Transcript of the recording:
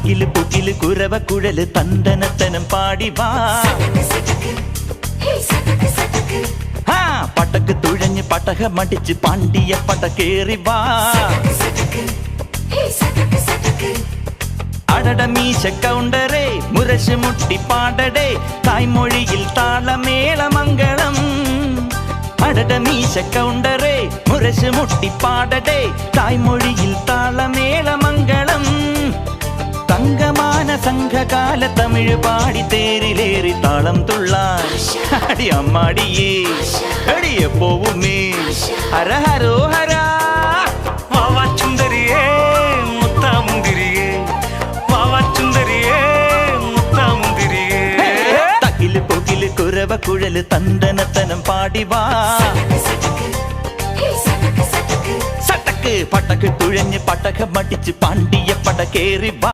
തകില് പുകില് കുരവ കുഴല് തന്തനത്തനം പാടി വാ. പടക്ക് തുഴഞ്ഞ് പടകമടിച്ച് പാണ്ടിയ പടകേറി വാ. അടട മീശ കൗണ്ടറേ മുരശ് മുട്ടി പാടടേ തായ്മൊഴിയിൽ താളമേളമംഗളം. അടട മീശ കൗണ്ടറേ മുരശ് മുട്ടി പാടടേ തായ്മൊഴിയിൽ താളമേളമംഗളം. തങ്കമാന സംഘകാല തമിഴ് പാടി തേരിലേറി താളം തുള്ളാൻ അടി അമ്മാടിയേ അടിയെ പോവുമേ ഹര ഹരോ ഹരാ. വാവാച്ചുന്തരിയേ മുത്താമുന്തിരിയേ വാവാച്ചുന്തരിയേ മുത്താമുന്തിരിയേ. തകില് പുകില് കുരവ കുഴല് തന്തനത്തനം പാടി വാ. സട്ടക്ക് പടക്ക് തുഴഞ്ഞ് പടകമടിച്ച് പാണ്ടിയ പടകേറി വാ.